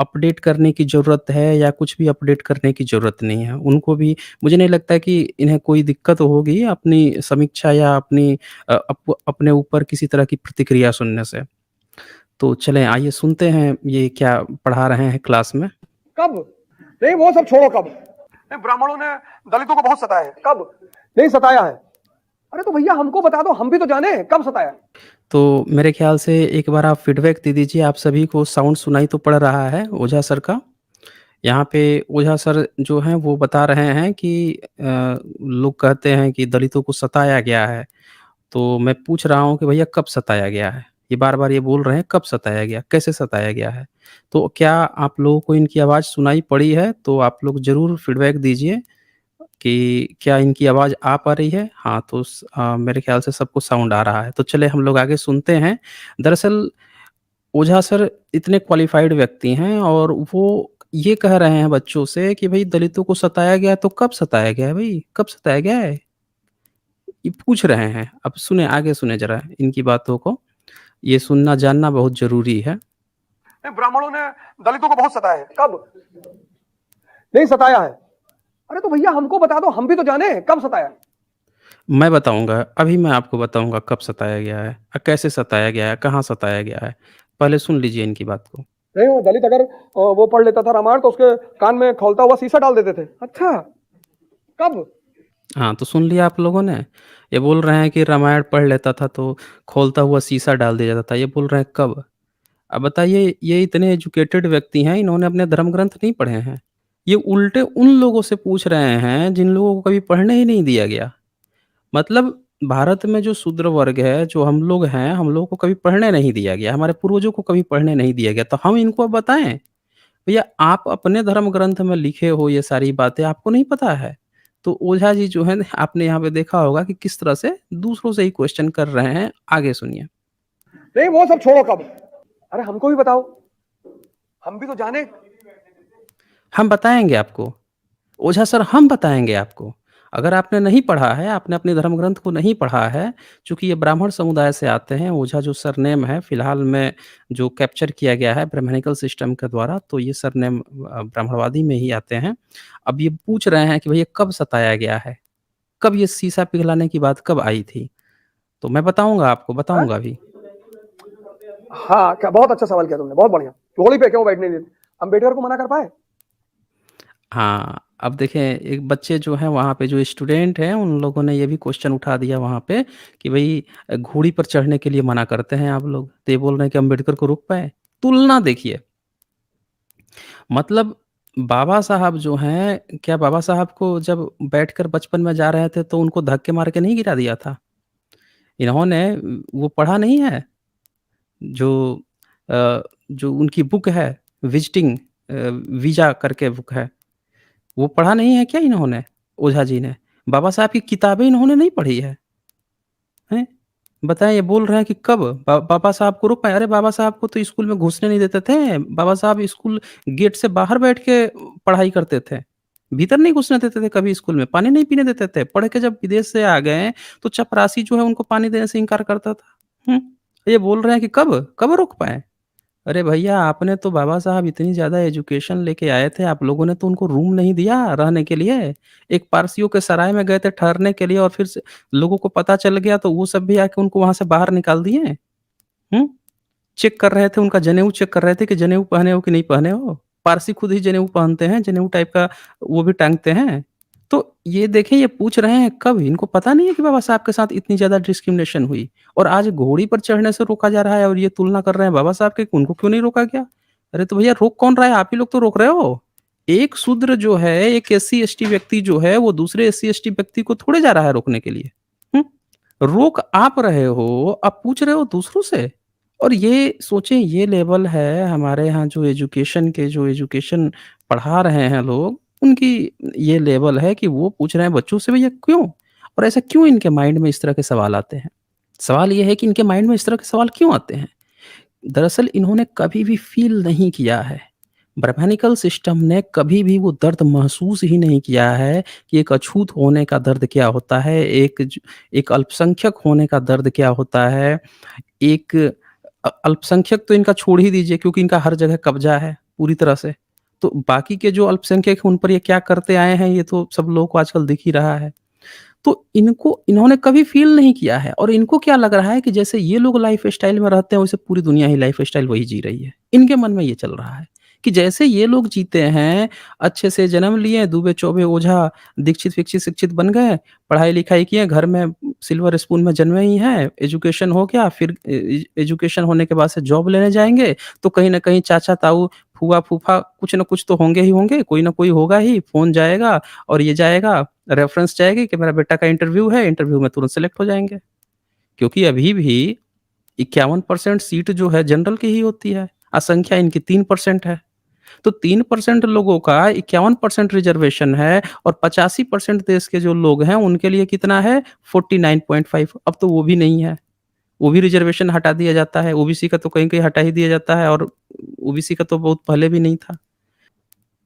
Update करने की ज़रूरत है या कुछ भी अपडेट करने की ज़रूरत नहीं है। उनको भी मुझे नहीं लगता है कि इन्हें कोई दिक्कत होगी अपनी समीक्षा या अपनी अपने ऊपर किसी तरह की प्रतिक्रिया सुनने से। तो चलें आइए सुनते हैं ये क्या पढ़ा रहे हैं क्लास में। कब? नहीं वो सब छोड़ो कब। नहीं, ब्राह्मणों ने दलितों को बहुत सताया है। कब? नहीं सताया है। अरे तो भैया हमको बता दो, हम भी तो जाने कब सताया। तो मेरे ख़्याल से एक बार आप फीडबैक दे दीजिए, आप सभी को साउंड सुनाई तो पड़ रहा है ओझा सर का। यहाँ पे ओझा सर जो हैं वो बता रहे हैं कि लोग कहते हैं कि दलितों को सताया गया है। तो मैं पूछ रहा हूँ कि भैया कब सताया गया है? ये बार-बार ये बोल रहे हैं कब सताया गया? कैसे सताया गया है? तो क्या आप लोगों को इनकी आवाज़ सुनाई पड़ी है? तो आप लोग ज़रूर फीडबैक दीजिए कि क्या इनकी आवाज़ आ पा रही है? हाँ, तो मेरे ख़्याल से सबको साउंड आ रहा है। तो चलिए हम लोग आगे सुनते हैं। दरअसल ओझा सर इतने क्वालिफ़ाइड व्यक्ति हैं और वो ये कह रहे हैं बच्चों से कि भई दलितों को सताया गया है, तो कब सताया गया है भई? कब सताया गया है? ये पूछ रहे हैं। अब सुने आगे सुने ज़रा इनकी बातों को। ये सुनना जानना बहुत ज़रूरी है। नहीं, ब्राह्मणों ने दलितों को बहुत सताया है। कब? नहीं सताया है। अरे तो भैया हमको बता दो, हम भी तो जाने कब सताया। मैं बताऊँगा, अभी मैं आपको बताऊँगा कब सताया गया है, कैसे सताया गया है, कहाँ सताया गया है। पहले सुन लीजिए इनकी बात को। नहीं वो दलित अगर वो पढ़ लेता था रामायण तो उसके कान में खौलता हुआ शीशा डाल देते थे। अच्छा, कब? हाँ, तो सुन लिया आप लोगों ने? ये बोल रहे हैं कि रामायण पढ़ लेता था तो खौलता हुआ शीशा डाल दिया जाता था। ये बोल रहे हैं कब? अब बताइए ये इतने एजुकेटेड व्यक्ति हैं, इन्होंने अपने धर्म ग्रंथ नहीं पढ़े हैं। ये उल्टे उन लोगों से पूछ रहे हैं जिन लोगों को कभी पढ़ने ही नहीं दिया गया। मतलब भारत में जो शूद्र वर्ग है, जो हम लोग हैं, हम लोगों को कभी पढ़ने नहीं दिया गया, हमारे पूर्वजों को कभी पढ़ने नहीं दिया गया, तो हम इनको अब बताएँ? भैया आप अपने धर्म ग्रंथ में लिखे हो ये सारी बातें, आपको नहीं पता है? तो ओझा जी जो हैं आपने यहाँ पे देखा होगा कि किस तरह से दूसरों से ही क्वेश्चन कर रहे हैं, आगे सुनिए। नहीं वो सब छोड़ो कब। अरे हमको भी बताओ, हम भी तो जाने। हम बताएँगे आपको। ओझा सर हम बताएँगे आपको। अगर आपने नहीं पढ़ा है, आपने अपने धर्म ग्रंथ को नहीं पढ़ा है, चूँकि ये ब्राह्मण समुदाय से आते हैं, ओझा जो सरनेम है फ़िलहाल में जो कैप्चर किया गया है ब्राह्मणिकल सिस्टम के द्वारा, तो ये सरनेम ब्राह्मणवादी में ही आते हैं। अब ये पूछ रहे हैं कि भैया कब सताया गया है? कब ये शीशा पिघलाने की बात कब आई थी? तो मैं बताऊँगा आपको, हाँ? बताऊँगा अभी। हाँ क्या बहुत अच्छा सवाल किया तुमने, बहुत बढ़िया। घोड़ी पे क्यों बैठने नहीं देते? अम्बेडकर को मना कर पाए? हाँ, अब देखें एक बच्चे जो हैं वहाँ पे जो स्टूडेंट हैं उन लोगों ने ये भी क्वेश्चन उठा दिया वहाँ पे कि भई घोड़ी पर चढ़ने के लिए मना करते हैं आप लोग। तो ये बोल रहे हैं कि अम्बेडकर को रोक पाए? तुलना देखिए, मतलब बाबा साहब जो हैं, क्या बाबा साहब को जब बैठकर बचपन में जा रहे थे तो उनको धक्के मार के नहीं गिरा दिया था? इन्होंने वो पढ़ा नहीं है? जो जो उनकी बुक है विज़िटिंग वीज़ा करके बुक है। वो पढ़ा नहीं है क्या इन्होंने, ओझा जी ने? बाबा साहब की किताबें इन्होंने नहीं पढ़ी है, हैं? बताएँ ये बोल रहे हैं कि कब बाबा साहब को रोक पाएँ? अरे बाबा साहब को तो स्कूल में घुसने नहीं देते थे। बाबा साहब स्कूल गेट से बाहर बैठ के पढ़ाई करते थे। भीतर नहीं घुसने देते थे कभी स्कूल में, पानी नहीं पीने देते थे। पढ़ के जब विदेश से आ गए, तो चपरासी जो है उनको पानी देने से इनकार करता था। हुँ? ये बोल रहे हैं कि कब? कब रोक पाएँ? अरे भैया आपने तो बाबा साहब इतनी ज़्यादा एजुकेशन लेके आए थे, आप लोगों ने तो उनको रूम नहीं दिया रहने के लिए। एक पारसियों के सराय में गए थे ठहरने के लिए और फिर से लोगों को पता चल गया तो वो सब भी आके उनको वहाँ से बाहर निकाल दिए। हुँ? चेक कर रहे थे, उनका जनेऊ चेक कर रहे थे कि जनेऊ पहने हो कि नहीं पहने हो। पारसी खुद ही जनेऊ पहनते हैं, जनेऊ टाइप का वो भी टाँगते हैं। तो ये देखें ये पूछ रहे हैं कब? इनको पता नहीं है कि बाबा साहब के साथ इतनी ज़्यादा डिस्क्रिमिनेशन हुई और आज घोड़ी पर चढ़ने से रोका जा रहा है और ये तुलना कर रहे हैं बाबा साहब की, उनको क्यों नहीं रोका गया? अरे तो भैया रोक कौन रहा है? आप ही लोग तो रोक रहे हो। एक शूद्र जो है, एक एससी-एसटी व्यक्ति जो है, वो दूसरे एससी-एसटी व्यक्ति को थोड़े जा रहा है रोकने के लिए। हुँ? रोक आप रहे हो, आप पूछ रहे हो दूसरों से। और ये सोचें ये लेवल है हमारे यहाँ जो एजुकेशन के जो एजुकेशन पढ़ा रहे हैं लोग, उनकी ये लेवल है कि वो पूछ रहे हैं बच्चों से भैया क्यों? और ऐसा क्यों इनके माइंड में इस तरह के सवाल आते हैं? सवाल ये है कि इनके माइंड में इस तरह के सवाल क्यों आते हैं? दरअसल इन्होंने कभी भी फ़ील नहीं किया है। ब्रह्मानिकल सिस्टम ने कभी भी वो दर्द महसूस ही नहीं किया है कि एक अछूत होने का दर्द क्या होता है, एक अल्पसंख्यक होने का दर्द क्या होता है, एक अल्पसंख्यक तो इनका छोड़ ही दीजिए क्योंकि इनका हर जगह कब्ज़ा है। पूरी तरह से। तो बाकी के जो अल्पसंख्यक हैं उन पर ये क्या करते आए हैं ये तो सब लोगों को आजकल दिख ही रहा है। तो इन्होंने कभी फ़ील नहीं किया है और इनको क्या लग रहा है कि जैसे ये लोग लाइफ़स्टाइल में रहते हैं वैसे पूरी दुनिया ही लाइफ़स्टाइल वही जी रही है। इनके मन में ये चल रहा है कि जैसे ये लोग जीते हैं, अच्छे से जन्म लिए, दूबे-चौबे ओझा, दीक्षित-विक्षित शिक्षित बन गए, पढ़ाई-लिखाई किए, घर में सिल्वर स्पून में जन्मे ही हैं, एजुकेशन हो गया, फिर एजुकेशन होने के बाद से जॉब लेने जाएँगे, तो कहीं न कहीं चाचा-ताऊ, फूआ-फूफा कुछ न कुछ तो होंगे ही होंगे, कोई न कोई होगा ही, फ़ोन जाएगा और ये जाएगा, रेफ़रेंस जाएगी कि मेरा बेटा का इंटरव्यू है, इंटरव्यू में तुरंत सेलेक्ट हो जाएँगे। क्योंकि अभी भी 51% सीट जो है जनरल की ही होती है, संख्या इनकी 3% है। तो 3% लोगों का 51% रिज़र्वेशन है और 85% देश के जो लोग हैं उनके लिए कितना है 49.5 अब तो वो भी नहीं है। वो भी रिज़र्वेशन हटा दिया जाता है, ओबीसी का तो कहीं-कहीं हटा ही दिया जाता है और ओबीसी का तो बहुत पहले भी नहीं था।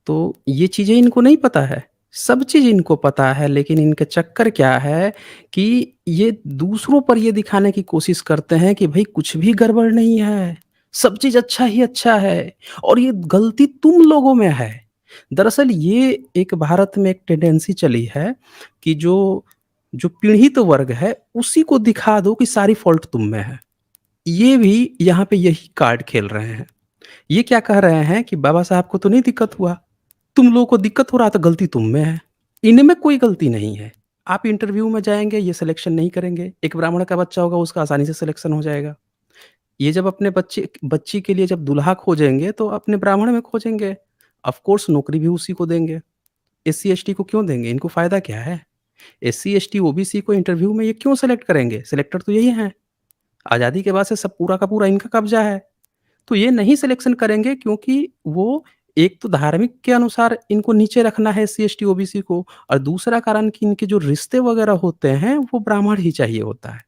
तो ये चीज़ें इनको नहीं पता है। सब चीज़ इनको पता है लेकिन इनका चक्कर क्या है कि ये दूसरों पर ये दिखाने की कोशिश करते हैं कि भई कुछ भी गड़बड़ नहीं है, सब चीज़ अच्छा ही अच्छा है और ये गलती तुम लोगों में है। दरअसल ये एक भारत में एक टेंडेंसी चली है कि जो जो पीड़ित वर्ग है उसी को दिखा दो कि सारी फ़ॉल्ट तुम में है। ये भी यहाँ पे यही कार्ड खेल रहे हैं। ये क्या कह रहे हैं कि बाबा साहब को तो नहीं दिक्कत हुआ, तुम लोगों को दिक्कत हो रहा तो गलती तुम में है। इनमें कोई गलती नहीं है। आप इंटरव्यू में जाएँगे, ये सिलेक्शन नहीं करेंगे। एक ब्राह्मण का बच्चा होगा, उसका आसानी से सिलेक्शन हो जाएगा। ये जब अपने बच्ची के लिए जब दूल्हा खोजेंगे, तो अपने ब्राह्मण में खोजेंगे। ऑफ़ कोर्स नौकरी भी उसी को देंगे। एससी, एसटी को क्यों देंगे? इनको फ़ायदा क्या है? एससी, एसटी, ओबीसी को इंटरव्यू में ये क्यों सेलेक्ट करेंगे? सिलेक्टर तो यही हैं। आज़ादी के बाद से सब पूरा का पूरा इनका कब्ज़ा है। तो ये नहीं सिलेक्शन करेंगे क्योंकि वो एक तो धार्मिक के अनुसार इनको नीचे रखना है एससी, एसटी, ओबीसी को और दूसरा कारण कि इनके जो रिश्ते वगैरह होते हैं, वो ब्राह्मण ही चाहिए होता है,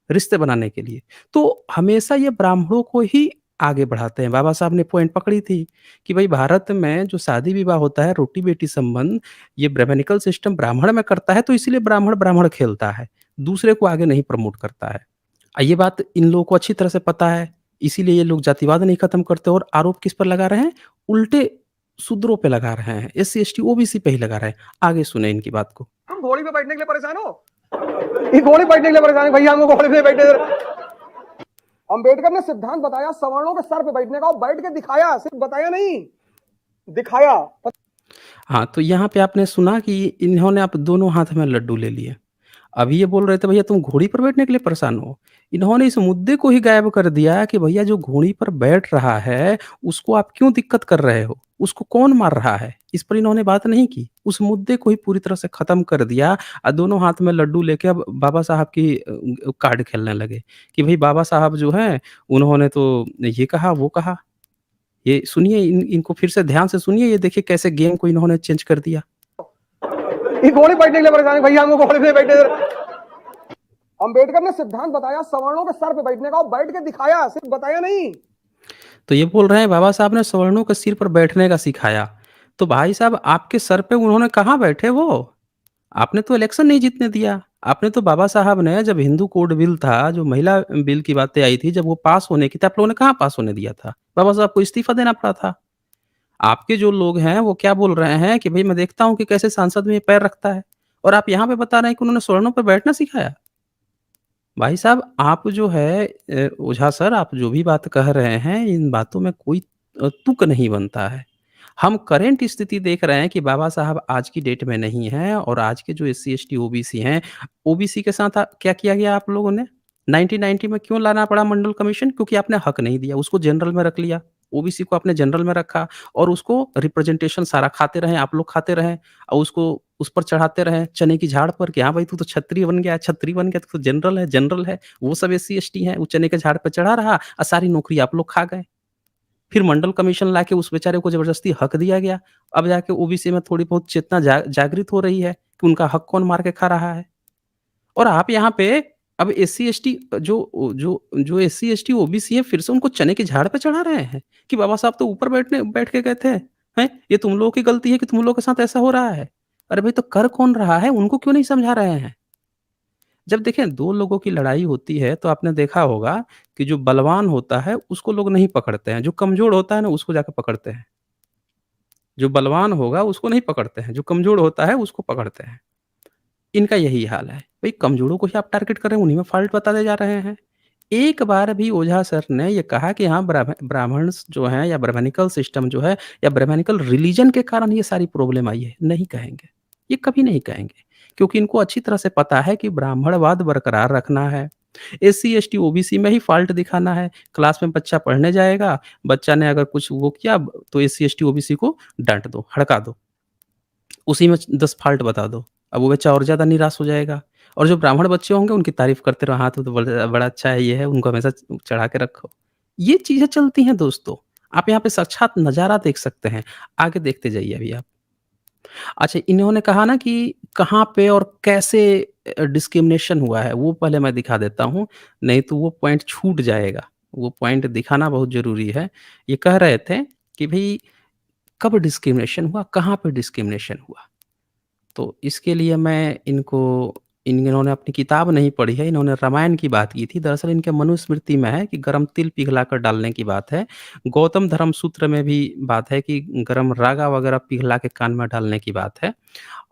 रिश्ते बनाने के लिए। तो हमेशा ये ब्राह्मणों को ही आगे बढ़ाते हैं। बाबा साहब ने पॉइंट पकड़ी थी कि भई भारत में जो शादी-विवाह होता है, रोटी-बेटी संबंध, ये ब्राह्मणिकल सिस्टम ब्राह्मण में करता है, तो इसीलिए ब्राह्मण-ब्राह्मण खेलता है, दूसरे को आगे नहीं प्रमोट करता है। ये बात इन लोगों को अच्छी तरह से पता है, इसीलिए ये लोग जातिवाद नहीं खत्म करते और आरोप किस पर लगा रहे हैं? उल्टे शूद्रों पे लगा रहे हैं, एससी, एसटी, ओबीसी पे ही लगा रहे हैं। आगे सुने इनकी बात को। हम घोड़ी पे बैठने के लिए परेशान हो, ये घोड़ी बैठने के लिए परेशान है भैया, हमको घोड़े पे बैठने अंबेडकर ने सिद्धांत बताया सवर्णों के सर पे बैठने का, और बैठ के दिखाया, सिर्फ बताया नहीं, दिखाया। हाँ, तो यहाँ पे आपने सुना कि इन्होंने अब दोनों हाथ में लड्डू ले लिए। अभी ये बोल रहे थे भैया तुम घोड़ी पर बैठने के लिए परेशान हो। इन्होंने इस मुद्दे को ही गायब कर दिया कि भैया जो घोड़ी पर बैठ रहा है, उसको आप क्यों दिक्कत कर रहे हो? उसको कौन मार रहा है? इस पर इन्होंने बात नहीं की। उस मुद्दे को ही पूरी तरह से खत्म कर दिया दोनों हाथ में लड्डू लेके अब बाबा साहब की कार्ड खेलने लगे कि भई बाबा साहब जो हैं, उन्होंने तो ये कहा, वो कहा। ये सुनिए इनको फिर से ध्यान से सुनिए, ये देखिए कैसे गेम को इन्होंने चेंज कर दिया। ये घोड़ी बैठने के लिए परेशान है भैया, हमको घोड़े पे बैठने अंबेडकर ने सिद्धांत बताया सवर्णों के सर पे बैठने का, और बैठ के दिखाया, सिर्फ बताया नहीं। तो ये बोल रहे हैं बाबा साहब ने सवर्णों के सिर पर बैठने का सिखाया। तो भाई साहब आपके सर पे उन्होंने कहाँ बैठे वो? आपने तो इलेक्शन नहीं जीतने दिया। आपने तो बाबा साहब ने जब हिंदू कोड बिल था, जो महिला बिल की बातें आई थी, जब वो पास होने की थी, आप लोगों ने कहाँ पास होने दिया था? बाबा साहब को इस्तीफ़ा देना पड़ा था। आपके जो लोग हैं वो क्या बोल रहे हैं कि भई मैं देखता हूँ कि कैसे संसद में ये पैर रखता है और आप यहाँ पे बता रहे हैं कि उन्होंने स्वर्णों पे बैठना सिखाया। भाई साहब आप जो है ओझा सर आप जो भी बात कह रहे हैं इन बातों में कोई तुक नहीं बनता है। हम करंट स्थिति देख रहे हैं कि बाबा साहब आज की डेट में नहीं हैं और आज के जो एससी, एसटी, ओबीसी हैं, ओबीसी के साथ क्या किया गया आप लोगों ने? 1990 में क्यों लाना पड़ा मंडल कमीशन? क्योंकि आपने हक नहीं दिया, उसको जनरल में रख लिया। ओबीसी को आपने जनरल में रखा और उसको रिप्रेजेंटेशन सारा खाते रहें, आप लोग खाते रहें और उसको उस पर चढ़ाते रहें चने की झाड़ पर कि हाँ भाई तू तो क्षत्रिय बन गया, तू तो जनरल है। वो सब एससी, एसटी हैं, वो चने के झाड़ पे चढ़ा रहा और सारी नौकरी आप लोग खा गए। फिर मंडल कमीशन लाके उस बेचारे को ज़बरदस्ती हक दिया गया। अब जाके ओबीसी में थोड़ी बहुत चेतना जागृत हो रही है कि उनका हक कौन मार के खा रहा है। और आप यहाँ पे अब एससी, एसटी जो एससी, एसटी, ओबीसी है फिर से उनको चने के झाड़ पे चढ़ा रहे हैं कि बाबा साहब तो ऊपर बैठ के गए थे। हैं? ये तुम लोगों की गलती है कि तुम लोगों के साथ ऐसा हो रहा है। अरे भाई तो कर कौन रहा है? उनको क्यों नहीं समझा रहे हैं? जब देखें 2 लोगों की लड़ाई होती है तो आपने देखा होगा कि जो बलवान होता है उसको लोग नहीं पकड़ते हैं, जो कमज़ोर होता है ना उसको जाके पकड़ते हैं। जो बलवान होगा उसको नहीं पकड़ते हैं, जो कमज़ोर होता है उसको पकड़ते हैं। इनका यही हाल है। भई कमज़ोरों को ही आप टारगेट कर रहे हैं, उन्हीं में फ़ॉल्ट बताते जा रहे हैं। एक बार भी ओझा सर ने ये कहा कि हाँ, ब्राह्मण्स जो हैं या ब्राह्मणिकल सिस्टम जो है या ब्राह्मणिकल रिलिजन के कारण ये सारी प्रॉब्लम आई है, नहीं कहेंगे। ये कभी नहीं कहेंगे, क्योंकि इनको अच्छी तरह से पता है कि ब्राह्मणवाद बरकरार रखना है। एससी, एसटी, ओबीसी में ही फ़ॉल्ट दिखाना है। क्लास में बच्चा पढ़ने जाएगा, बच्चा ने अगर कुछ वो किया तो एससी, एसटी, ओबीसी को डाँट दो, हड़का दो। उसी में 10 फ़ॉल्ट बता दो। अब वो बच्चा और ज़्यादा निराश हो जाएगा और जो ब्राह्मण बच्चे होंगे उनकी तारीफ़ करते रहो, हाँ, तू तो बड़ा बड़ा अच्छा है, ये है, उनको हमेशा चढ़ा के रखो। ये चीज़ें चलती हैं दोस्तों। आप यहाँ पे साक्षात नज़ारा देख सकते हैं। आगे देखते जाइए अभी आप। अच्छा, इन्होंने कहा ना कि कहाँ पे और कैसे डिस्क्रिमिनेशन हुआ है, वो पहले मैं दिखा देता हूँ, नहीं तो वो पॉइंट छूट जाएगा। वो पॉइंट दिखाना बहुत ज़रूरी है। ये कह रहे थे कि भई कब डिस्क्रिमिनेशन हुआ, कहाँ पे डिस्क्रिमिनेशन हुआ? तो इसके लिए मैं इन्होंने अपनी किताब नहीं पढ़ी है, इन्होंने रामायण की बात की थी। दरअसल इनके मनुस्मृति में है कि गरम तिल पिघलाकर डालने की बात है। गौतम धर्म सूत्र में भी बात है कि गरम रागा वगैरह पिघला के कान में डालने की बात है।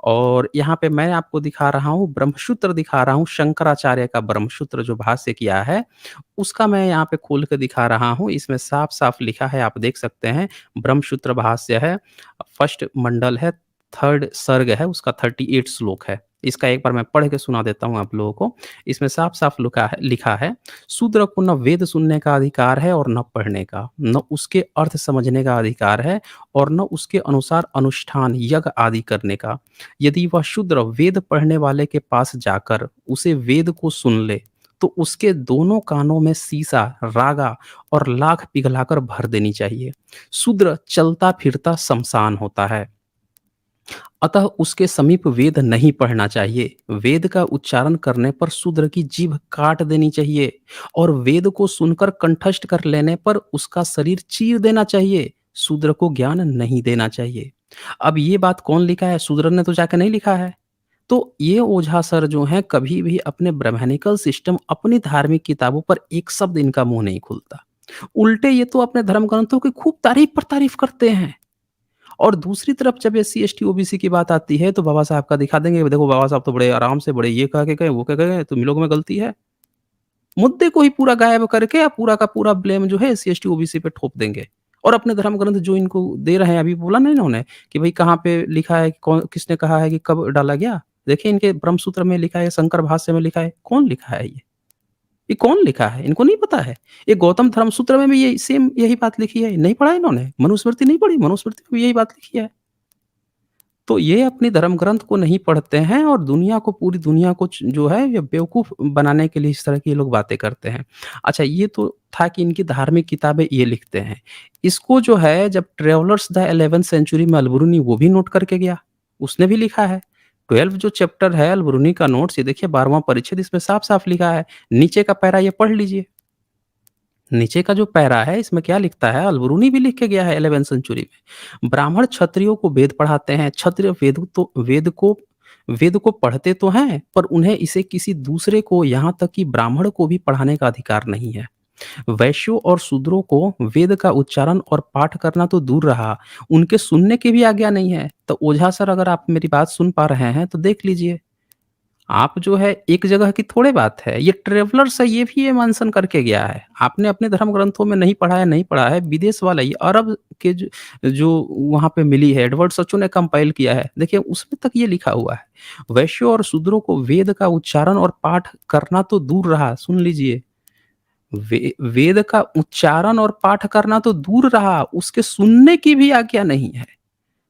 और यहाँ पे मैं आपको दिखा रहा हूँ, ब्रह्मसूत्र दिखा रहा हूँ, शंकराचार्य का ब्रह्मसूत्र जो भाष्य किया है, उसका मैं यहाँ पे खोल के दिखा रहा हूँ। इसमें साफ-साफ लिखा है, आप देख सकते हैं, ब्रह्मसूत्र भाष्य है, फर्स्ट मंडल है, 3rd सर्ग है, उसका 38 श्लोक है। इसका एक बार मैं पढ़ के सुना देता हूँ आप लोगों को। इसमें साफ-साफ लिखा है, शूद्र को न वेद सुनने का अधिकार है और न पढ़ने का, न उसके अर्थ समझने का अधिकार है और न उसके अनुसार अनुष्ठान, यज्ञ आदि करने का। यदि वह शूद्र वेद पढ़ने वाले के पास जाकर उसे वेद को सुन ले, तो उसके दोनों कानों में सीसा, रागा और लाख पिघलाकर भर देनी चाहिए। शूद्र चलता-फिरता श्मशान होता है। अतः उसके समीप वेद नहीं पढ़ना चाहिए। वेद का उच्चारण करने पर शूद्र की जीभ काट देनी चाहिए और वेद को सुनकर कंठस्थ कर लेने पर उसका शरीर चीर देना चाहिए। शूद्र को ज्ञान नहीं देना चाहिए। अब ये बात कौन लिखा है? शूद्र ने तो जाके नहीं लिखा है। तो ये ओझा सर जो हैं कभी भी अपने ब्राह्मणिकल सिस्टम, अपनी धार्मिक किताबों पर एक शब्द इनका मुँह नहीं खुलता। उल्टे ये तो अपने धर्म ग्रंथों की खूब तारीफ़ पर तारीफ़ करते हैं। और दूसरी तरफ जब एससी, एसटी, ओबीसी की बात आती है, तो बाबा साहब का दिखा देंगे, देखो बाबा साहब तो बड़े आराम से बड़े ये कह के गए, वो कह के गए, तुम ही लोगों में गलती है। मुद्दे को ही पूरा गायब करके पूरा का पूरा ब्लेम जो है एससी, एसटी, ओबीसी पे ठोप देंगे। और अपने धर्म ग्रंथ जो इनको दे रहे हैं, अभी बोला ना इन्होंने कि भई कहाँ पे लिखा है, कौन किसने कहा है कि कब डाला गया? देखिए इनके ब्रह्मसूत्र में लिखा है, शंकर भाष्य में लिखा है, कौन लिखा है ये? ये कौन लिखा है? इनको नहीं पता है। ये गौतम धर्मसूत्र में भी ये सेम यही बात लिखी है, नहीं पढ़ा इन्होंने? मनुस्मृति नहीं पढ़ी? मनुस्मृति में भी यही बात लिखी है। तो ये अपने धर्म ग्रंथ को नहीं पढ़ते हैं और दुनिया को, पूरी दुनिया को जो है ये बेवकूफ़ बनाने के लिए इस तरह की ये लोग बातें करते हैं। अच्छा, ये तो था कि इनकी धार्मिक किताबें ये लिखते हैं। इसको जो है जब ट्रैवलर्स द 11th सेंचुरी में अल-बरूनी वो भी नोट करके गया। उसने भी लिखा है। 12 जो चैप्टर है अल-बरूनी का नोट्स, ये देखिए 12वाँ परिच्छेद, इसमें साफ-साफ लिखा है। नीचे का पैरा ये पढ़ लीजिए। नीचे का जो पैरा है इसमें क्या लिखता है, अल-बरूनी भी लिख के गया है 11th सेंचुरी में। ब्राह्मण क्षत्रियों को वेद पढ़ाते हैं, क्षत्रिय वेद को पढ़ते तो हैं, पर उन्हें इसे किसी दूसरे को, यहाँ तक कि ब्राह्मण को भी पढ़ाने का अधिकार नहीं है। वैश्यों और शूद्रों को वेद का उच्चारण और पाठ करना तो दूर रहा, उनके सुनने की भी आज्ञा नहीं है। तो ओझा सर, अगर आप मेरी बात सुन पा रहे हैं तो देख लीजिए। आप जो है एक जगह की थोड़े बात है, ये ट्रैवलर्स है, ये भी ये मेंशन करके गया है। आपने अपने धर्म ग्रंथों में नहीं पढ़ा है, नहीं पढ़ा है, विदेश वाला ये अरब के जो वहाँ पे मिली है, एडवर्ड सचू ने कंपाइल किया है, देखिए उसमें तक ये लिखा हुआ है। वैश्यों और शूद्रों को वेद का उच्चारण और पाठ करना तो दूर रहा, सुन लीजिए, वेद का उच्चारण और पाठ करना तो दूर रहा, उसके सुनने की भी आज्ञा नहीं है।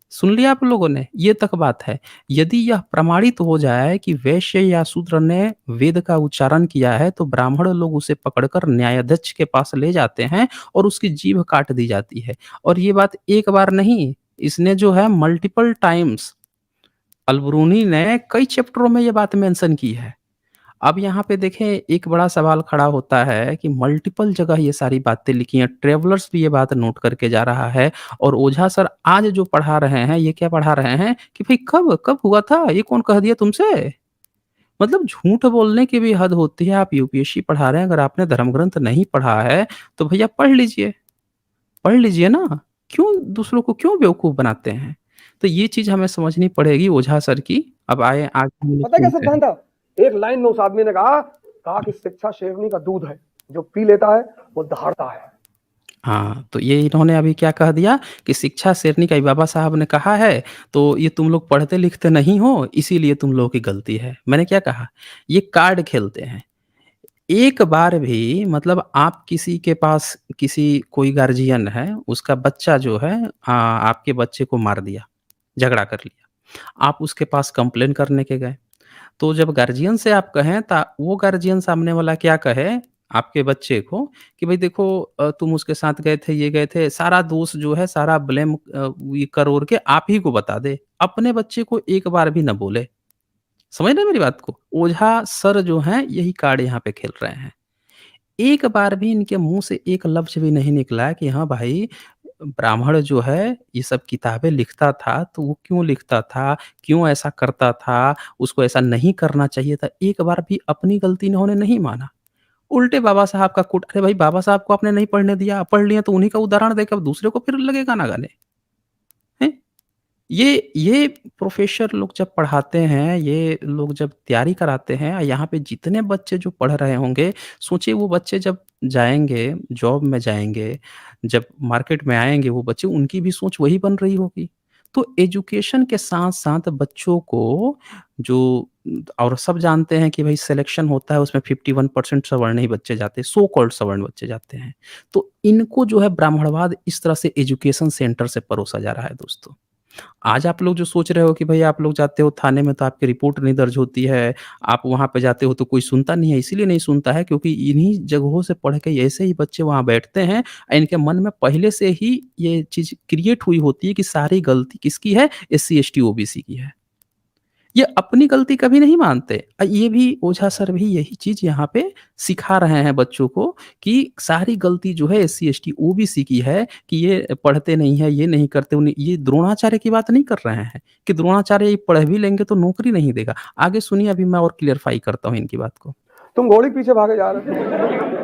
सुन लिया आप लोगों ने? ये तक बात है। यदि यह प्रमाणित हो जाए कि वैश्य या शूद्र ने वेद का उच्चारण किया है, तो ब्राह्मण लोग उसे पकड़कर न्यायाध्यक्ष के पास ले जाते हैं और उसकी जीभ काट दी जाती है। और ये बात एक बार नहीं, इसने जो है मल्टीपल टाइम्स, अल-बरूनी ने कई चैप्टरों में ये बात मेंशन की है। अब यहाँ पे देखें, एक बड़ा सवाल खड़ा होता है कि मल्टीपल जगह ये सारी बातें लिखी हैं, ट्रैवलर्स भी ये बात नोट करके जा रहा है और ओझा सर आज जो पढ़ा रहे हैं, ये क्या पढ़ा रहे हैं कि भई कब, कब हुआ था? ये कौन कह दिया तुमसे? मतलब झूठ बोलने की भी हद होती है। आप यूपीएससी पढ़ा रहे हैं, अगर आपने धर्म ग्रंथ नहीं पढ़ा है, तो भैया पढ़ लीजिए ना। क्यों दूसरों को क्यों बेवकूफ़ बनाते हैं? तो ये चीज़ हमें समझनी पड़ेगी ओझा सर की। अब आए आगे हम लोग पता है क्या सुनते हैं। सिद्धांत था? एक लाइन में उस आदमी ने कहा कि शिक्षा शेरनी का दूध है, जो पी लेता है वो दहाड़ता है। हाँ, तो ये इन्होंने अभी क्या कह दिया कि शिक्षा शेरनी का बाबा साहब ने कहा है, तो ये तुम लोग पढ़ते-लिखते नहीं हो, इसीलिए तुम लोगों की गलती है। मैंने क्या कहा? ये कार्ड खेलते हैं। एक बार भी मतलब आप किसी के पास किसी कोई गार्जियन है, उसका बच्चा जो है आपके बच्चे को मार दिया, झगड़ा कर लिया। आप उसके पास कंप्लेन करने के गए। तो जब गार्जियन से आप कहें वो गार्जियन सामने वाला क्या कहे आपके बच्चे को कि भाई देखो तुम उसके साथ गए थे, ये गए थे, सारा दोष जो है सारा ब्लेम ये कर-ओर के आप ही को बता दे। अपने बच्चे को एक बार भी ना बोले। समझ रहे हैं मेरी बात को? ओझा सर जो हैं यही कार्ड यहाँ पे खेल रहे हैं। एक बार भी इनके मुँह से एक लफ़्ज़ भी नहीं निकला कि हाँ भाई, ब्राह्मण जो है ये सब किताबें लिखता था, तो वो क्यों लिखता था? क्यों ऐसा करता था? उसको ऐसा नहीं करना चाहिए था। एक बार भी अपनी गलती इन्होंने नहीं माना। उल्टे बाबा साहब का कोट अरे भाई बाबा साहब को आपने नहीं पढ़ने दिया, पढ़ लिए तो उन्हीं का उदाहरण देके अब दूसरे को फिर लगे गाना गाने। हैं? ये प्रोफ़ेसर लोग जब पढ़ाते हैं, ये लोग जब तैयारी कराते हैं, यहाँ पे जितने बच्चे जो पढ़ रहे होंगे, सोचिए वो बच्चे जब जाएँगे, जॉब में जाएँगे, जब मार्केट में आएँगे वो बच्चे, उनकी भी सोच वही बन रही होगी। तो एजुकेशन के साथ-साथ बच्चों को जो और सब जानते हैं कि भई सिलेक्शन होता है उसमें 51% सवर्ण ही बच्चे जाते हैं, सो कॉल्ड सवर्ण बच्चे जाते हैं। तो इनको जो है ब्राह्मणवाद इस तरह से एजुकेशन सेंटर से परोसा जा रहा है दोस्तों। आज आप लोग जो सोच रहे हो कि भई आप लोग जाते हो थाने में तो आपकी रिपोर्ट नहीं दर्ज होती है, आप वहाँ पे जाते हो तो कोई सुनता नहीं है, इसीलिए नहीं सुनता है क्योंकि इन्हीं जगहों से पढ़ के ऐसे ही बच्चे वहाँ बैठते हैं इनके मन में पहले से ही ये चीज़ क्रिएट हुई होती है कि सारी गलती किसकी है? एससी, एसटी, ओबीसी की है। ये अपनी गलती कभी नहीं मानते। ये भी ओझा सर भी यही चीज़ यहाँ पे सिखा रहे हैं बच्चों को कि सारी गलती जो है एससी, एसटी, ओबीसी की है कि ये पढ़ते नहीं है, ये नहीं करते उन्हें ये द्रोणाचार्य की बात नहीं कर रहे हैं कि द्रोणाचार्य ये पढ़ भी लेंगे तो नौकरी नहीं देगा। आगे सुनिए अभी मैं और क्लियरफाई करता हूँ इनकी बात को। तुम घोड़ी के पीछे भागे जा रहे थे।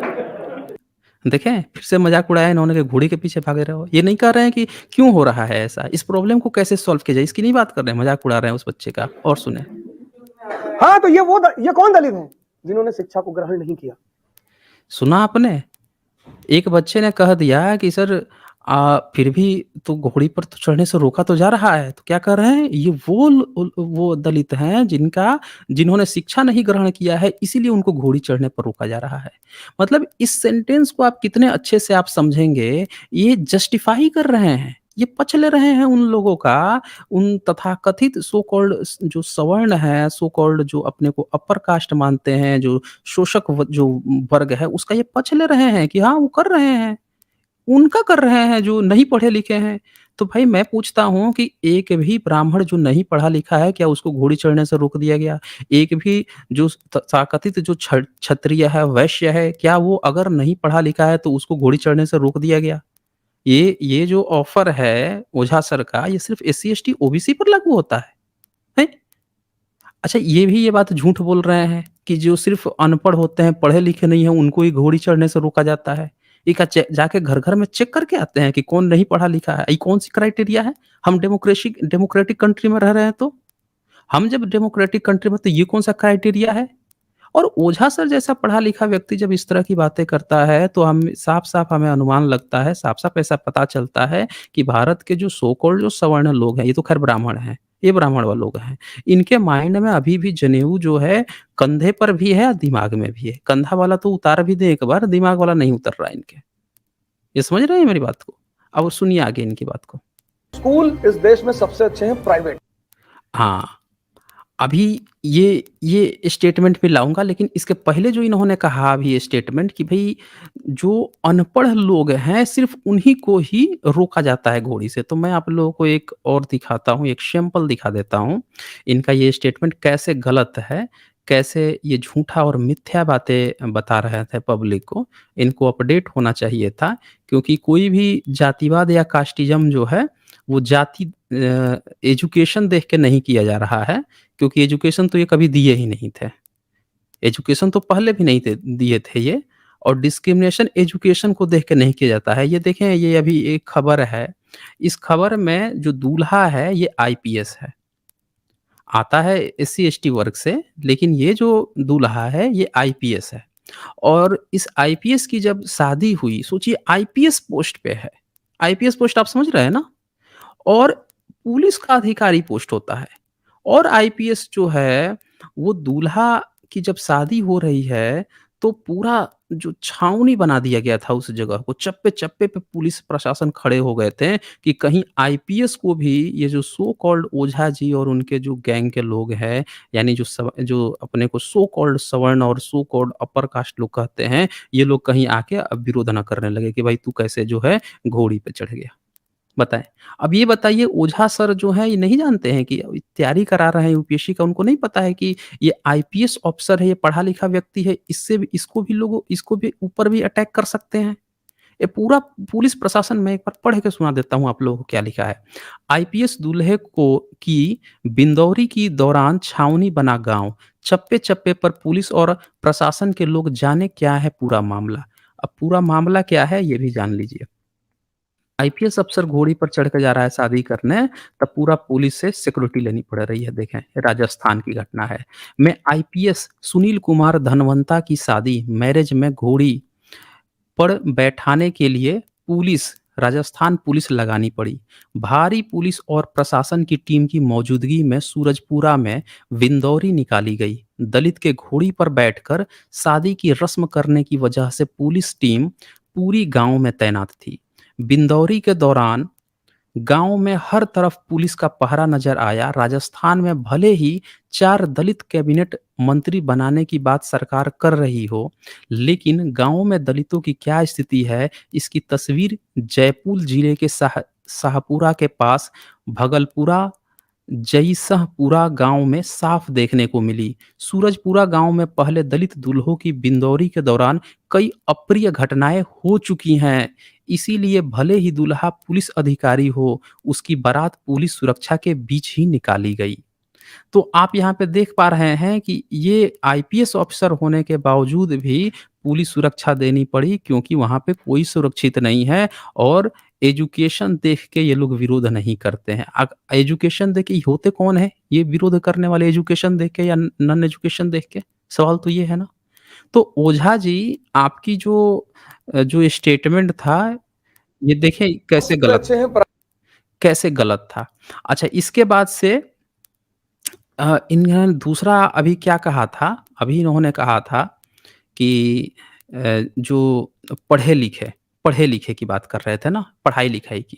देखें, फिर से मज़ाक उड़ाया इन्होंने कि घोड़ी के पीछे भागे रहे हो। ये नहीं कह रहे हैं कि क्यों हो रहा है ऐसा? इस प्रॉब्लम को कैसे सॉल्व किया जाए? इसकी नहीं बात कर रहे हैं, मज़ाक उड़ा रहे हैं उस बच्चे का। और सुनें। हाँ, तो ये कौन दलित हैं जिन्होंने शिक्षा को ग्रहण नहीं किया? सुना आपने? एक बच्चे ने कह दिया कि सर फिर भी तो घोड़ी पर तो चढ़ने से रोका तो जा रहा है, तो क्या कर रहे हैं? ये वो दलित हैं जिन्होंने शिक्षा नहीं ग्रहण किया है, इसीलिए उनको घोड़ी चढ़ने पर रोका जा रहा है। मतलब इस सेंटेंस को आप कितने अच्छे से आप समझेंगे, ये जस्टिफाई कर रहे हैं, ये पच ले रहे हैं उन लोगों का, उन तथाकथित सो कॉल्ड जो सवर्ण है, सो कॉल्ड जो अपने को अपर कास्ट मानते हैं, जो शोषक जो वर्ग है, उसका ये पच ले रहे हैं कि हाँ, वो कर रहे हैं। उनका कर रहे हैं जो नहीं पढ़े-लिखे हैं। तो भाई मैं पूछता हूँ कि एक भी ब्राह्मण जो नहीं पढ़ा-लिखा है, क्या उसको घोड़ी चढ़ने से रोक दिया गया? एक भी जो तथाकथित जो क्षत्रिय है, वैश्य है, क्या वो अगर नहीं पढ़ा-लिखा है तो उसको घोड़ी चढ़ने से रोक दिया गया? ये जो ऑफ़र है ओझा सर का, ये सिर्फ़ एससी, एसटी, ओबीसी पर लागू होता है। हैं? अच्छा ये बात झूठ बोल रहे हैं कि जो सिर्फ़ अनपढ़ होते हैं, पढ़े-लिखे नहीं हैं, उनको ही घोड़ी चढ़ने से रोका जाता है। ये क्या जाके घर-घर में चेक करके आते हैं कि कौन नहीं पढ़ा-लिखा है? ये कौन-सी क्राइटेरिया है? हम डेमोक्रेटिक कंट्री में रह रहे हैं तो? हम जब डेमोक्रेटिक कंट्री में तो ये कौन-सा क्राइटेरिया है? और ओझा सर जैसा पढ़ा-लिखा व्यक्ति जब इस तरह की बातें करता है, तो हम साफ-साफ हमें अनुमान लगता है, साफ-साफ ऐसा पता चलता है कि भारत के जो सो कॉल्ड जो सवर्ण लोग हैं, ये तो खैर ब्राह्मण हैं, ये ब्राह्मण व लोग हैं। इनके माइंड में अभी भी जनेऊ जो है, कंधे पर भी है और दिमाग में भी है। कंधा वाला तो उतार भी दें एक बार, दिमाग वाला नहीं उतर रहा है इनके। ये समझ रहे हैं मेरी बात को? अब सुनिए आगे इनकी बात को। स्कूल इस देश में सबसे अच्छे हैं प्राइवेट। हाँ। अभी ये स्टेटमेंट भी लाऊँगा लेकिन इसके पहले जो इन्होंने कहा अभी ये स्टेटमेंट कि भई जो अनपढ़ लोग हैं सिर्फ़ उन्हीं को ही रोका जाता है घोड़ी से। तो मैं आप लोगों को एक और दिखाता हूँ, एक सैंपल दिखा देता हूँ। इनका ये स्टेटमेंट कैसे गलत है, कैसे ये झूठा और मिथ्या बातें बता रहे थे पब्लिक को। इनको अपडेट होना चाहिए था क्योंकि कोई भी जातिवाद या कास्टिज़्म जो है वो एजुकेशन देख के नहीं किया जा रहा है। क्योंकि एजुकेशन तो ये कभी दिए ही नहीं थे। एजुकेशन तो पहले भी नहीं थे दिए थे ये और डिस्क्रिमिनेशन एजुकेशन को देख के नहीं किया जाता है। ये देखें ये अभी एक खबर है इस खबर में जो दूल्हा है ये आईपीएस है। आता है एससी-एसटी वर्ग से, लेकिन ये जो दूल्हा है ये आईपीएस है। और इस आईपीएस की जब शादी हुई, सोचिए आईपीएस पोस्ट पे है। आईपीएस पोस्ट आप समझ रहे हैं ना? और पुलिस का अधिकारी पोस्ट होता है। और आईपीएस जो है, वो दूल्हा की जब शादी हो रही है, तो पूरा जो छावनी बना दिया गया था उस जगह को, चप्पे-चप्पे पे पुलिस प्रशासन खड़े हो गए थे कि कहीं आईपीएस को भी ये जो सो कॉल्ड ओझा जी और उनके जो गैंग के लोग हैं, यानी जो अपने को सो कॉल्ड सवर्ण और सो कॉल्ड अपर कास्ट लोग कहते हैं, ये लोग कहीं आके विरोध ना करने लगे कि भाई तू कैसे जो है घोड़ी पे चढ़ गया। बताएँ। अब ये बताइए ओझा सर जो हैं ये नहीं जानते हैं कि तैयारी करा रहे हैं यूपीएससी का, उनको नहीं पता है कि ये आईपीएस ऑफ़िसर है, ये पढ़ा-लिखा व्यक्ति है, इसको भी ऊपर भी अटैक कर सकते हैं। ये पूरा पुलिस प्रशासन मैं एक बार पढ़ के सुना देता हूँ आप लोगों को क्या लिखा है। आईपीएस दूल्हे को की बिंदौरी की दौरान छावनी बना गाँव, चप्पे-चप्पे पर पुलिस और प्रशासन के लोग, जाने क्या है पूरा मामला। अब पूरा मामला क्या है ये भी जान लीजिए। आईपीएस अफ़सर घोड़ी पर चढ़ के जा रहा है शादी करने, तब पूरा पुलिस से सिक्योरिटी लेनी पड़ रही है, देखें, ये राजस्थान की घटना है। में आईपीएस सुनील कुमार धनवंता की शादी मैरिज में घोड़ी पर बैठाने के लिए राजस्थान पुलिस लगानी पड़ी। भारी पुलिस और प्रशासन की टीम की मौजूदगी में सूरजपुरा में विंदौरी निकाली गई। दलित के घोड़ी पर बैठकर शादी की रस्म करने की वजह से पुलिस टीम पूरी गांव में तैनात थी। बिंदौरी के दौरान गांव में हर तरफ पुलिस का पहरा नजर आया। राजस्थान में भले ही 4 दलित कैबिनेट मंत्री बनाने की बात सरकार कर रही हो, लेकिन गाँव में दलितों की क्या स्थिति है, इसकी तस्वीर जयपुर जिले के शाहपुरा के पास भगलपुरा जईसहपुरा गांव में साफ देखने को मिली। सूरजपुरा गांव में पहले दलित दूल्हों की बिंदौरी के दौरान कई अप्रिय घटनाएं हो चुकी हैं। इसीलिए भले ही दूल्हा पुलिस अधिकारी हो, उसकी बारात पुलिस सुरक्षा के बीच ही निकाली गई। तो आप यहाँ पे देख पा रहे हैं कि ये आईपीएस ऑफिसर होने के बावजूद भी पुलिस सुरक्षा देनी पड़ी, क्योंकि वहाँ पे कोई सुरक्षित नहीं है। और एजुकेशन देख के ये लोग विरोध नहीं करते हैं। एजुकेशन देख के होते कौन है ये विरोध करने वाले, एजुकेशन देख के या नॉन एजुकेशन देख के? सवाल तो ये है ना। तो ओझा जी आपकी जो स्टेटमेंट था, ये देखें अच्छे हैं। कैसे गलत था। अच्छा, इसके बाद से इन्होंने दूसरा अभी क्या कहा था, अभी इन्होंने कहा था कि जो पढ़े-लिखे पढ़े-लिखे की बात कर रहे थे ना, पढ़ाई-लिखाई की।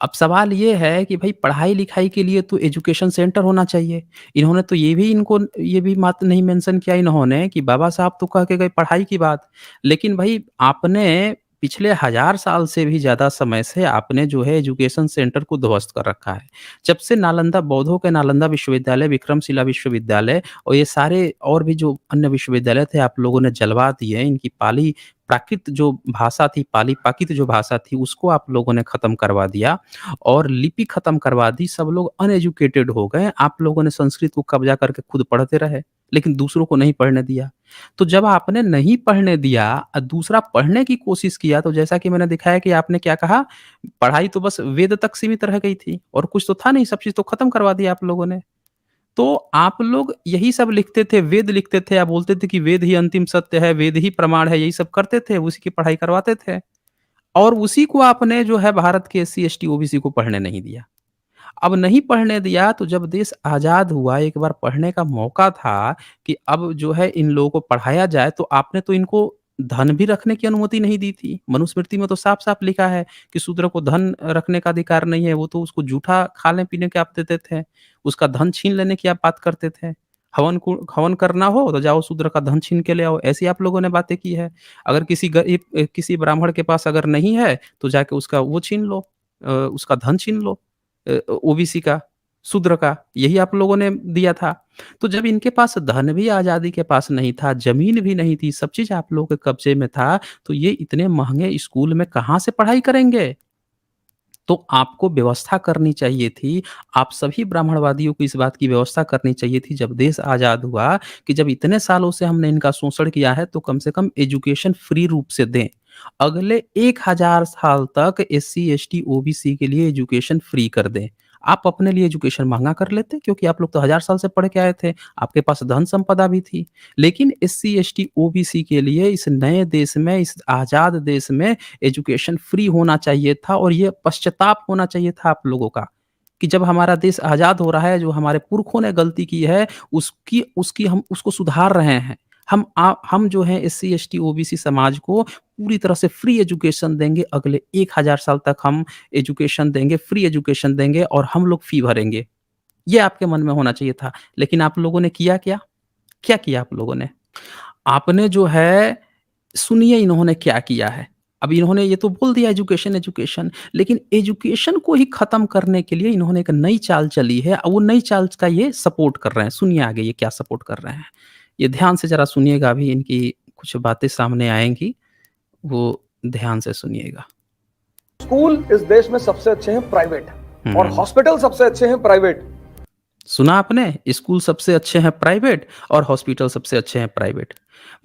अब सवाल ये है कि भई पढ़ाई-लिखाई के लिए तो एजुकेशन सेंटर होना चाहिए। इन्होंने तो ये भी बात नहीं मेंशन किया इन्होंने कि बाबा साहब तो कह के गए पढ़ाई की बात। लेकिन भई आपने पिछले 1000 साल से भी ज़्यादा समय से आपने जो है एजुकेशन सेंटर को ध्वस्त कर रखा है। जब से नालंदा बौद्धों के नालंदा विश्वविद्यालय, विक्रमशिला विश्वविद्यालय और ये सारे और भी जो अन्य विश्वविद्यालय थे आप लोगों ने जलवा दिए। इनकी पाली प्राकृत जो भाषा थी, पाली प्राकृत जो भाषा थी उसको आप लोगों ने खत्म करवा दिया और लिपि खत्म करवा दी। सब लोग अनएजुकेटेड हो गए। आप लोगों ने संस्कृत को कब्जा करके खुद पढ़ते रहे, लेकिन दूसरों को नहीं पढ़ने दिया। तो जब आपने नहीं पढ़ने दिया दूसरा पढ़ने की कोशिश किया, तो जैसा कि मैंने दिखाया कि आपने क्या कहा, पढ़ाई तो बस वेद तक सीमित रह गई थी और कुछ तो था नहीं, सब चीज़ तो खत्म करवा दिया आप लोगों ने। तो आप लोग यही सब लिखते थे, वेद लिखते थे, आप बोलते थे कि वेद ही अंतिम सत्य है, वेद ही प्रमाण है, यही सब करते थे, उसी की पढ़ाई करवाते थे। और उसी को आपने जो है भारत के एससी, एसटी, ओबीसी को पढ़ने नहीं दिया। अब नहीं पढ़ने दिया तो जब देश आज़ाद हुआ, एक बार पढ़ने का मौका था कि अब जो है इन लोगों को पढ़ाया जाए, तो आपने तो इनको धन भी रखने की अनुमति नहीं दी थी। मनुस्मृति में तो साफ-साफ लिखा है कि शूद्र को धन रखने का अधिकार नहीं है, वो तो उसको जूठा खाने-पीने के आप देते थे। उसका धन छीन लेने की आप बात करते थे। हवन करना हो तो जाओ शूद्र का धन छीन के ले आओ, ऐसी आप लोगों ने बातें की है। अगर किसी ब्राह्मण के पास अगर नहीं है, तो जाके उसका वो छीन लो, उसका धन छीन लो। ओबीसी का, शूद्र का, यही आप लोगों ने दिया था। तो जब इनके पास धन भी आज़ादी के पास नहीं था, ज़मीन भी नहीं थी, सब चीज़ आप लोगों के कब्ज़े में था, तो ये इतने महँगे स्कूल में कहाँ से पढ़ाई करेंगे? तो आपको व्यवस्था करनी चाहिए थी, आप सभी ब्राह्मणवादियों को इस बात की व्यवस्था करनी चाहिए थी जब देश आज़ाद हुआ कि जब इतने सालों से हमने इनका शोषण किया है, तो कम से कम एजुकेशन फ्री रूप से दें। अगले 1000 साल तक एससी, एसटी, ओबीसी के लिए एजुकेशन फ्री कर दें। आप अपने लिए एजुकेशन महँगा कर लेते क्योंकि आप लोग तो 1000 साल से पढ़ के आए थे, आपके पास धन संपदा भी थी। लेकिन एससी, एसटी, ओबीसी के लिए इस नए देश में, इस आज़ाद देश में एजुकेशन फ्री होना चाहिए था और ये पश्चाताप होना चाहिए था आप लोगों का, कि जब हमारा देश आज़ाद हो रहा है, जो हमारे पुरखों ने गलती की है, उसकी उसकी हम उसको सुधार रहे हैं। हम जो हैं एससी, एसटी, ओबीसी समाज को पूरी तरह से फ्री एजुकेशन देंगे, अगले 1000 साल तक हम एजुकेशन देंगे, फ्री एजुकेशन देंगे और हम लोग फ़ी भरेंगे। ये आपके मन में होना चाहिए था। लेकिन आप लोगों ने किया क्या? क्या किया आप लोगों ने? आपने जो है सुनिए इन्होंने क्या किया है। अब इन्होंने ये तो बोल दिया एजुकेशन, एजुकेशन, लेकिन एजुकेशन को ही ख़त्म करने के लिए इन्होंने एक नई चाल चली है और वो नई चाल का ये सपोर्ट कर रहे हैं। सुनिए आगे ये क्या सपोर्ट कर रहे हैं। ये ध्यान से ज़रा सुनिएगा, अभी इनकी कुछ बातें सामने आएँगी, वो ध्यान से सुनिएगा। स्कूल इस देश में सबसे अच्छे हैं प्राइवेट, और हुँ। हॉस्पिटल सबसे अच्छे हैं प्राइवेट। सुना आपने? स्कूल सबसे अच्छे हैं प्राइवेट और हॉस्पिटल सबसे अच्छे हैं प्राइवेट।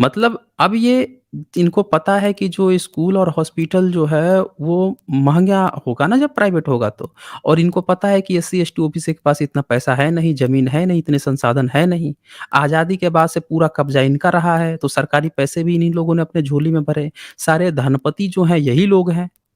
मतलब अब ये इनको पता है कि जो स्कूल और हॉस्पिटल जो है वो महँगा होगा ना जब प्राइवेट होगा तो। और इनको पता है कि एससी, एसटी, ओबीसी के पास इतना पैसा है नहीं, ज़मीन है नहीं, इतने संसाधन है नहीं। आज़ादी के बाद से पूरा कब्ज़ा इनका रहा है, तो सरकारी पैसे भी इन्हीं लोगों ने अपने झोली में भरे। सारे धनपति जो हैं यही लोग हैं।